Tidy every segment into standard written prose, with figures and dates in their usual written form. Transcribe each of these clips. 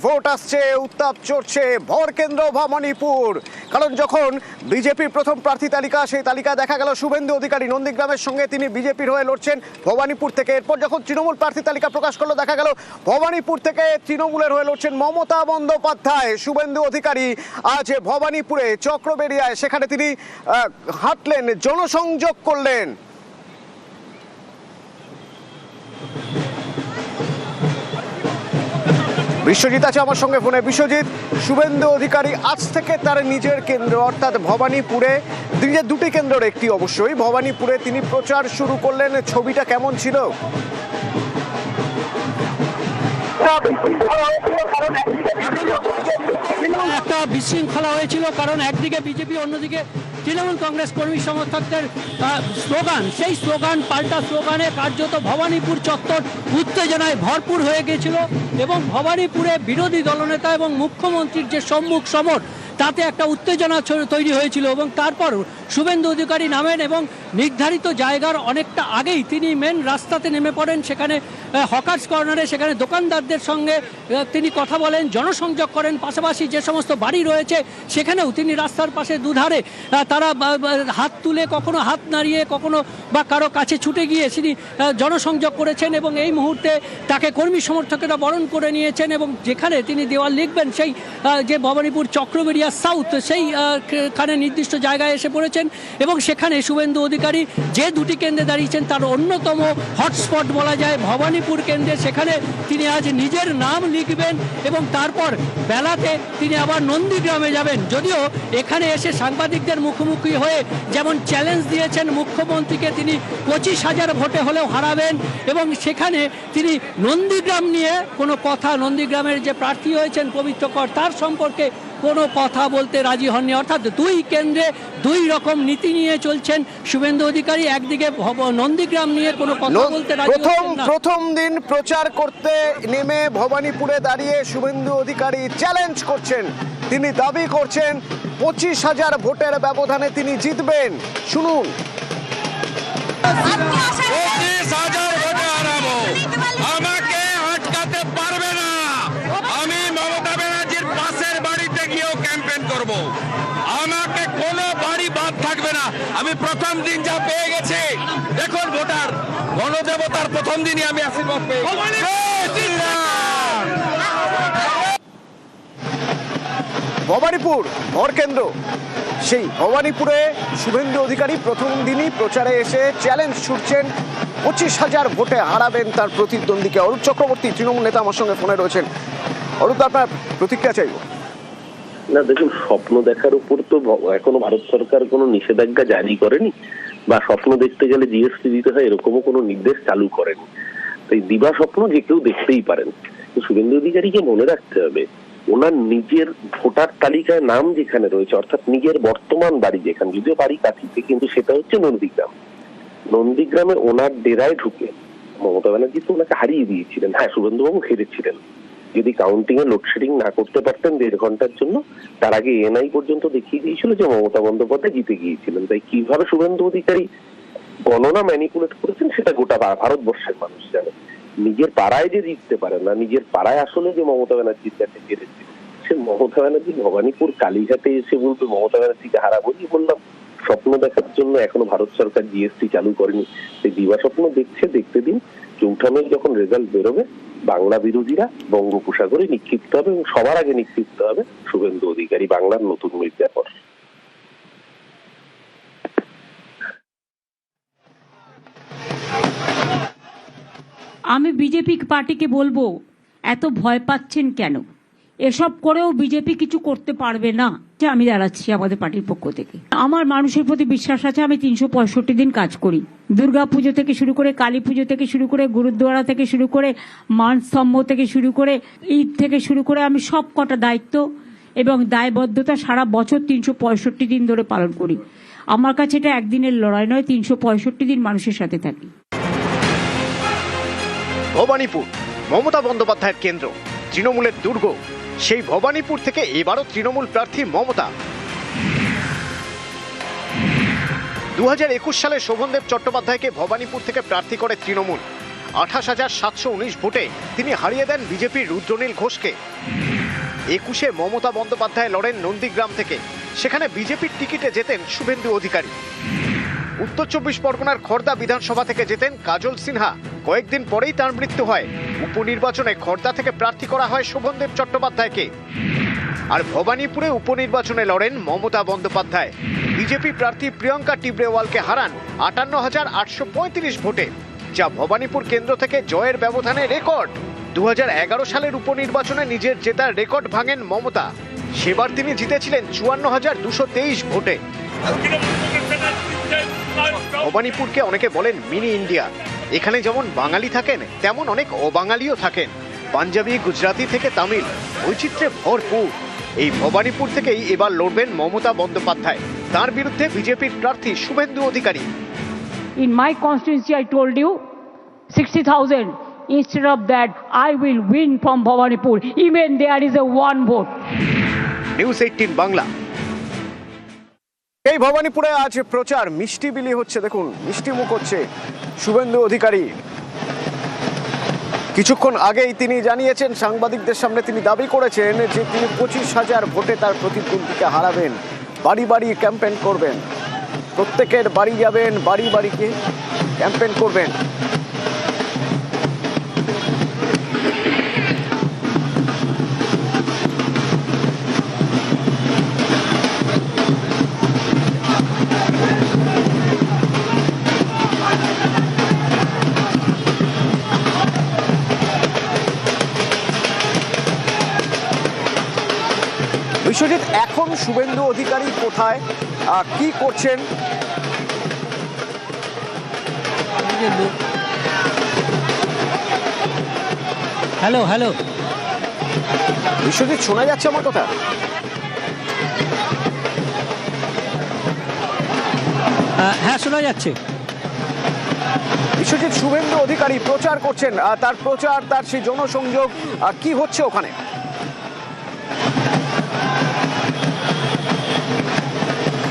Vote আসছে, উত্তাপ চড়ছে ভরকেন্দ্র ভবানীপুর। কারণ যখন বিজেপির প্রথম প্রার্থী তালিকা, সেই তালিকা দেখা গেল শুভেন্দু অধিকারী নন্দীগ্রামের সঙ্গে তিনি বিজেপির হয়ে লড়ছেন ভবানীপুর থেকে। এরপর যখন তৃণমূল প্রার্থী তালিকা প্রকাশ করলো, দেখা গেল ভবানীপুর থেকে তৃণমূলের হয়ে লড়ছেন মমতা বন্দ্যোপাধ্যায়। শুভেন্দু অধিকারী আজ ভবানীপুরে চক্রবেড়িয়ায় সেখানে তিনি হাঁটলেন, জনসংযোগ করলেন। বিশ্বজিৎ আছে আমার সঙ্গে ফোনে। বিশ্বজিৎ, শুভেন্দু অধিকারী আজ থেকে তার নিজের কেন্দ্র অর্থাৎ ভবানীপুরে, নিজের দুটি কেন্দ্রের একটি অবশ্যই ভবানীপুরে তিনি প্রচার শুরু করলেন। ছবিটা কেমন ছিল? একটা বিশৃঙ্খলা হয়েছিল, কারণ একদিকে বিজেপি, অন্যদিকে তৃণমূল কংগ্রেস কর্মী সমর্থকদের স্লোগান। সেই স্লোগান পাল্টা স্লোগানে কার্যত ভবানীপুর চত্বর উত্তেজনায় ভরপুর হয়ে গিয়েছিল এবং ভবানীপুরে বিরোধী দলনেতা এবং মুখ্যমন্ত্রীর যে সম্মুখ সমর, তাতে একটা উত্তেজনা তৈরি হয়েছিল। এবং তারপর শুভেন্দু অধিকারী নামেন এবং নির্ধারিত জায়গার অনেকটা আগেই তিনি মেন রাস্তাতে নেমে পড়েন। সেখানে হকার্স কর্নারে সেখানে দোকানদারদের সঙ্গে তিনি কথা বলেন, জনসংযোগ করেন। পাশাপাশি যে সমস্ত বাড়ি রয়েছে সেখানেও তিনি রাস্তার পাশে দুধারে তারা হাত তুলে, কখনো হাত নাড়িয়ে, কখনো বা কারো কাছে ছুটে গিয়ে তিনি জনসংযোগ করেছেন। এবং এই মুহূর্তে তাকে কর্মী সমর্থকেরা বরণ করে নিয়েছেন এবং যেখানে তিনি দেওয়াল লিখবেন, সেই যে ভবানীপুর চক্রবেড়িয়া সাউথ, সেইখানে নির্দিষ্ট জায়গায় এসে পড়েছেন। এবং সেখানে শুভেন্দু অধিকারী যে দুটি কেন্দ্রে দাঁড়িয়েছেন তার অন্যতম হটস্পট বলা যায় ভবানীপুর কেন্দ্রে। সেখানে তিনি আজ নিজের নাম লিখবেন এবং তারপর বেলাতে তিনি আবার নন্দীগ্রামে যাবেন। যদিও এখানে এসে সাংবাদিকদের মুখোমুখি হয়ে যেমন চ্যালেঞ্জ দিয়েছেন মুখ্যমন্ত্রীকে, তিনি 25,000 ভোটে হলেও হারাবেন। এবং সেখানে তিনি নন্দীগ্রাম নিয়ে কোনো কথা, নন্দীগ্রামের যে প্রার্থী হয়েছেন পবিত্র কর, তার সম্পর্কে কোনো কথা বলতে রাজি হননি। অর্থাৎ দুই কেন্দ্রে দুই রকম নীতি নিয়ে চলছেন শুভেন্দু অধিকারী। একদিকে নন্দীগ্রাম নিয়ে কোনো কথা বলতে রাজি হচ্ছেন না। প্রথম দিন প্রচার করতে নেমে ভবানীপুরে দাঁড়িয়ে শুভেন্দু অধিকারী চ্যালেঞ্জ করছেন। তিনি দাবি করছেন 25,000 ভোটের ব্যবধানে তিনি জিতবেন। শুনুন। 25,000 ভোটে হারাবো, আমাকে আটকাতে পারবে না। আমি মমতা ব্যানার্জির পাশের বাড়িতে গিয়েও ক্যাম্পেইন করব, আমাকে কোনো বাড়ি বাদ থাকবে না। আমি প্রথম দিন যা পেয়ে গেছি, দেখুন ভোটার গণদেবতার প্রথম দিনই আমি আশীর্বাদ পেয়ে ভবানীপুর ভরকেন্দ্র, সেই ভবানীপুরে শুভেন্দু অধিকারী প্রথম দিনই প্রচারে এসে চ্যালেঞ্জ ছুটছেন 25,000 ভোটে হারাবেন তার প্রতিদ্বন্দ্বীকে। অরূপ চক্রবর্তী তৃণমূল নেতা আমার সঙ্গে ফোনে রয়েছেন। অরূপ, আপনার প্রতিক্রিয়া চাইব। না দেখুন, স্বপ্ন দেখার উপর তো এখনো ভারত সরকার কোনো নিষেধাজ্ঞা জারি করেনি, বা স্বপ্ন দেখতে গেলে জিএসটি দিতে হয় এরকমও কোনো নির্দেশ চালু করেনি। তাই দিবা স্বপ্ন যে কেউ দেখতেই পারেন। শুভেন্দু অধিকারীকে মনে রাখতে হবে, ওনার নিজের ভোটার তালিকায় নাম যেখানে রয়েছে, অর্থাৎ নিজের বর্তমান বাড়ি যেখানে, যদিও বাড়ি কাঠিতে, কিন্তু সেটা হচ্ছে নন্দীগ্রাম। নন্দীগ্রামে ওনার ডেরায় ঢুকে মমতা ব্যানার্জি তো ওনাকে হারিয়ে দিয়েছিলেন। হ্যাঁ, শুভেন্দুবাবু হেরেছিলেন। যদি কাউন্টিং এ লোডশেডিং না করতে পারতেন 1.5 ঘন্টার জন্য, তার আগে এনআই পর্যন্ত দেখিয়ে দিয়েছিল যে মমতা বন্দ্যোপাধ্যায় জিতে গিয়েছিলেন। তাই কিভাবে শুভেন্দু অধিকারী গণনা ম্যানিপুলেট করেছেন সেটা গোটা ভারতবর্ষের মানুষ জানে। নিজের পাড়ায় যে জিততে পারেন না, নিজের পাড়ায় আসলে যে মমতা ব্যানার্জির কাছে হেরেছে, সে মমতা ব্যানার্জি ভবানীপুর কালীঘাটে এসে বলবে মমতা ব্যানার্জিকে হারাবো। বললাম, স্বপ্ন দেখার জন্য এখনো ভারত সরকার জিএসটি চালু করেনি। সেই দিবা স্বপ্ন দেখছে, দেখতে দিন। 4 মে যখন রেজাল্ট বেরোবে, বাংলা বিরোধীরা বঙ্গোপসাগরে নিক্ষিপ্ত হবে এবং সবার আগে নিক্ষিপ্ত হবে শুভেন্দু অধিকারী, বাংলার নতুন মির্জাফর। আমি বিজেপি পার্টিকে বলবো, এত ভয় পাচ্ছেন কেন? এসব করেও বিজেপি কিছু করতে পারবে না। আমি দাঁড়াচ্ছি আমাদের পার্টির পক্ষ থেকে। আমার মানুষের প্রতি বিশ্বাস আছে। আমি 365 দিন কাজ করি। দুর্গা পুজো থেকে শুরু করে, কালী পুজো থেকে শুরু করে, গুরুদ্বারা থেকে শুরু করে, মানস্তম্ভ থেকে শুরু করে, ঈদ থেকে শুরু করে, আমি সব কটা দায়িত্ব এবং দায়বদ্ধতা সারা বছর 365 দিন ধরে পালন করি। আমার কাছে এটা একদিনের লড়াই নয়, 365 দিন মানুষের সাথে থাকি। ভবানীপুর মমতা বন্দ্যোপাধ্যায়ের কেন্দ্র, তৃণমূলের দুর্গ। সেই ভবানীপুর থেকে এবারও তৃণমূল প্রার্থী মমতা। 2021 সালে শোভনদেব চট্টোপাধ্যায়কে ভবানীপুর থেকে প্রার্থী করে তৃণমূল। 28,719 ভোটে তিনি হারিয়ে দেন বিজেপির রুদ্রনীল ঘোষকে। 2021-এ মমতা বন্দ্যোপাধ্যায় লড়েন নন্দীগ্রাম থেকে, সেখানে বিজেপির টিকিটে জেতেন শুভেন্দু অধিকারী। উত্তর 24 পরগনার খড়দা বিধানসভা থেকে জেতেন কাজল সিনহা, কয়েকদিন পরেই তার মৃত্যু হয়। উপনির্বাচনে খড়দা থেকে প্রার্থী করা হয় শোভনদেব চট্টোপাধ্যায়কে। আর ভবানীপুরে উপনির্বাচনে লড়েন মমতা বন্দ্যোপাধ্যায়। বিজেপি প্রার্থী প্রিয়ঙ্কা টিবরেওয়ালকে হারান 58,835 ভোটে, যা ভবানীপুর কেন্দ্র থেকে জয়ের ব্যবধানে রেকর্ড। 2011 সালের উপনির্বাচনে নিজের জেতার রেকর্ড ভাঙেন মমতা। সেবার তিনি জিতেছিলেন 54,223 ভোটে। ভবানীপুরকে অনেকে বলেন মিনি ইন্ডিয়া। এখানে যেমন বাঙালি থাকেন, তেমন অনেক অবাঙালিও থাকেন। পাঞ্জাবি, গুজরাটি থেকে তামিল, বৈচিত্র্যে ভরপুর। এই ভবানীপুর থেকেই এবার লড়বেন মমতা বন্দ্যোপাধ্যায়। তার বিরুদ্ধে বিজেপির প্রার্থী Suvendu Adhikari. In my constituency, I told you 60,000. Instead of that, I will win from Bhawanipur. Even there is a one vote. News 18 Bangla. এই ভবানীপুরে আজ প্রচার মিষ্টি বিলি হচ্ছে। দেখুন, মিষ্টি মুখ হচ্ছে শুভেন্দু অধিকারী। কিছুক্ষণ আগেই তিনি জানিয়েছেন, সাংবাদিকদের সামনে তিনি দাবি করেছেন যে তিনি 25,000 ভোটে তার প্রতিদ্বন্দ্বীকে হারাবেন। বাড়ি বাড়ি ক্যাম্পেইন করবেন, প্রত্যেকের বাড়ি যাবেন, বাড়ি বাড়িকে ক্যাম্পেইন করবেন। বিশ্বজিৎ, এখন শুভেন্দু অধিকারী কোথায়, কি করছেন? হ্যালো হ্যালো বিশ্বজিৎ, শোনা যাচ্ছে আমার কথা? হ্যাঁ, শোনা যাচ্ছে। বিশ্বজিৎ, শুভেন্দু অধিকারী প্রচার করছেন, তার প্রচার, তার সেই জনসংযোগ কি হচ্ছে ওখানে?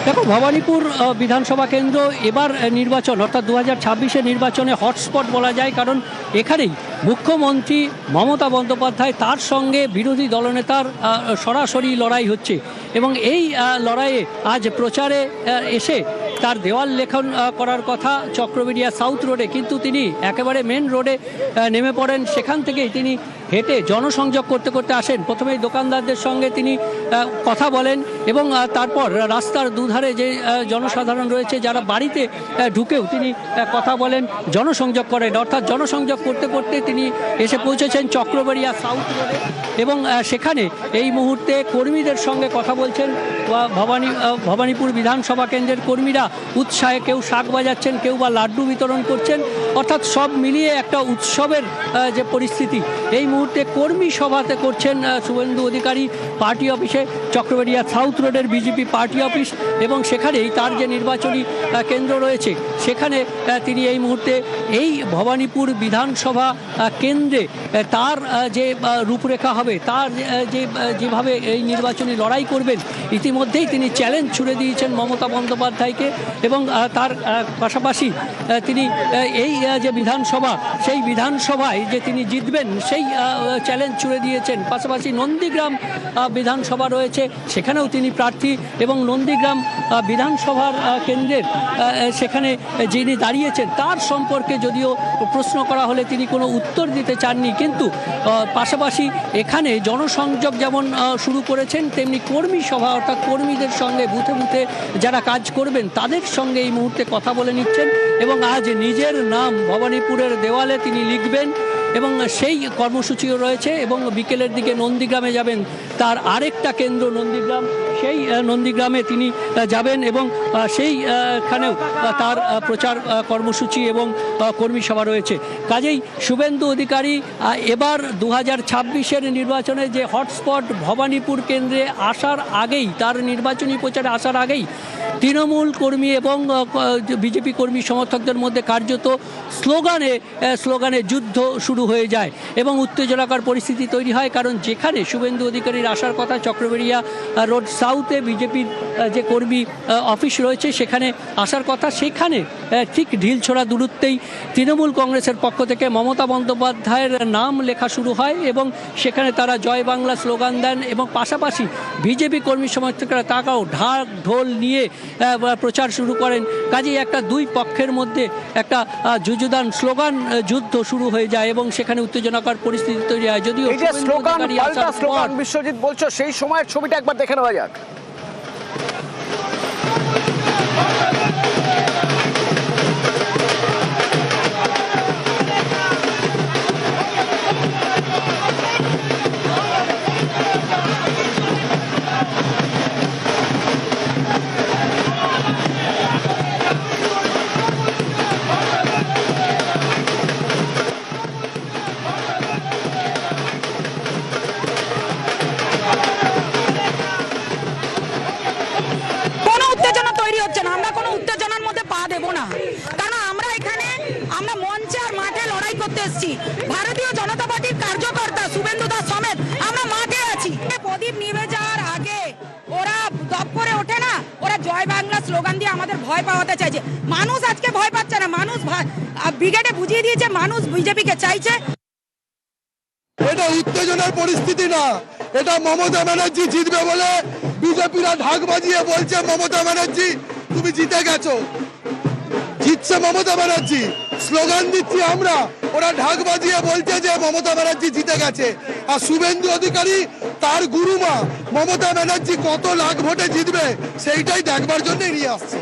দেখো, ভবানীপুর বিধানসভা কেন্দ্র এবার নির্বাচন অর্থাৎ 2026-এর নির্বাচনে হটস্পট বলা যায়, কারণ এখানেই মুখ্যমন্ত্রী মমতা বন্দ্যোপাধ্যায় তার সঙ্গে বিরোধী দলনেতার সরাসরি লড়াই হচ্ছে। এবং এই লড়াইয়ে আজ প্রচারে এসে তার দেওয়াল লেখন করার কথা চক্রবেড়িয়া সাউথ রোডে, কিন্তু তিনি একেবারে মেন রোডে নেমে পড়েন। সেখান থেকেই তিনি হেঁটে জনসংযোগ করতে করতে আসেন। প্রথমেই দোকানদারদের সঙ্গে তিনি কথা বলেন এবং তারপর রাস্তার দুধারে যে জনসাধারণ রয়েছে, যারা বাড়িতে ঢুকেও তিনি কথা বলেন, জনসংযোগ করেন। অর্থাৎ জনসংযোগ করতে করতে তিনি এসে পৌঁছেছেন চক্রবেড়িয়া সাউথ রোডে এবং সেখানে এই মুহূর্তে কর্মীদের সঙ্গে কথা বলছেন। ভবানীপুর বিধানসভা কেন্দ্রের কর্মীরা উৎসাহে কেউ শাক বাজাচ্ছেন, কেউ বা লাড্ডু বিতরণ করছেন। অর্থাৎ সব মিলিয়ে একটা উৎসবের যে পরিস্থিতি এই মুহূর্তে কর্মী সভাতে করছেন শুভেন্দু অধিকারী পার্টি অফিসে, চক্রবেড়িয়া সাউথ রোডের বিজেপি পার্টি অফিস। এবং সেখানেই তার যে নির্বাচনী কেন্দ্র রয়েছে, সেখানে তিনি এই মুহূর্তে এই ভবানীপুর বিধানসভা কেন্দ্রে তার যে রূপরেখা হবে, তার যেভাবে এই নির্বাচনী লড়াই করবেন, ইতিমধ্যেই তিনি চ্যালেঞ্জ ছুড়ে দিয়েছেন মমতা বন্দ্যোপাধ্যায়কে। এবং তার পাশাপাশি তিনি এই যে বিধানসভা, সেই বিধানসভায় যে তিনি জিতবেন সেই চ্যালেঞ্জ ছুড়ে দিয়েছেন। পাশাপাশি নন্দীগ্রাম বিধানসভা রয়েছে, সেখানেও তিনি প্রার্থী এবং নন্দীগ্রাম বিধানসভার কেন্দ্রের সেখানে যিনি দাঁড়িয়েছেন তার সম্পর্কে যদিও প্রশ্ন করা হলে তিনি কোনো উত্তর দিতে চাননি। কিন্তু পাশাপাশি এখানে জনসংযোগ যেমন শুরু করেছেন, তেমনি কর্মী সভা অর্থাৎ কর্মীদের সঙ্গে বুথে বুথে যারা কাজ করবেন তাদের সঙ্গে এই মুহূর্তে কথা বলে নিচ্ছেন। এবং আজ নিজের নাম ভবানীপুরের দেওয়ালে তিনি লিখবেন এবং সেই কর্মসূচিও রয়েছে। এবং বিকেলের দিকে নন্দীগ্রামে যাবেন, তার আরেকটা কেন্দ্র নন্দীগ্রাম, সেই নন্দীগ্রামে তিনি যাবেন এবং সেইখানেও তার প্রচার কর্মসূচি এবং কর্মী সভা রয়েছে। কাজেই শুভেন্দু অধিকারী এবার 2026-এর নির্বাচনে যে হটস্পট ভবানীপুর কেন্দ্রে আসার আগেই, তার নির্বাচনী প্রচারে আসার আগেই তৃণমূল কর্মী এবং বিজেপি কর্মী সমর্থকদের মধ্যে কার্যত স্লোগানে যুদ্ধ শুরু হয়ে যায় এবং উত্তেজনাকর পরিস্থিতি তৈরি হয়, কারণ যেখানে শুভেন্দু অধিকারীর আসার কথা চক্রবেড়িয়া রোড সাউথে বিজেপির যে কর্মী অফিস রয়েছে সেখানে আসার কথা, সেখানে ঠিক ঢিলছোড়া দূরত্বেই তৃণমূল কংগ্রেসের পক্ষ থেকে মমতা বন্দ্যোপাধ্যায়ের নাম লেখা শুরু হয় এবং সেখানে তারা জয় বাংলা স্লোগান দেন এবং পাশাপাশি বিজেপি কর্মী সমর্থকরা তারাও ঢাক ঢোল নিয়ে প্রচার শুরু করেন। কাজেই একটা দুই পক্ষের মধ্যে একটা যুযুদান স্লোগান যুদ্ধ শুরু হয়ে যায় এবং সেখানে উত্তেজনাকর পরিস্থিতি তৈরি হয়। যদিও এই যে স্লোগান পাল্টা স্লোগান বিশ্বজিৎ বলছো, সেই সময়ের ছবিটা একবার দেখে নেওয়া যাক। ভারতীয় জনতা পার্টির কার্যকর্তা শুভেন্দু দাস সমেত আমরা মাঠে আছি। প্রদীপ নিভে যাওয়ার আগে ওরা দপ করে ওঠে না, ওরা জয় বাংলা স্লোগান দিয়ে আমাদের ভয় পাওয়াতে চাইছে। মানুষ আজকে ভয় পাচ্ছে না, মানুষ ব্রিগেডে বুঝিয়ে দিয়েছে মানুষ বিজেপিকে চাইছে। এটা উত্তেজনার পরিস্থিতি না, এটা মমতা ব্যানার্জি জিতবে বলে বিজেপিরা ঢাক বাজিয়ে বলছে মমতা ব্যানার্জি তুমি জিতে গেছো। জিতছে মমতা ব্যানার্জি, স্লোগান দিচ্ছি আমরা, ওরা ঢাক বাজিয়ে বলছে যে মমতা ব্যানার্জি জিতে গেছে। আর শুভেন্দু অধিকারী তার গুরুমা মমতা ব্যানার্জি কত লাখ ভোটে জিতবে সেইটাই দেখবার জন্য নিয়ে আসছে।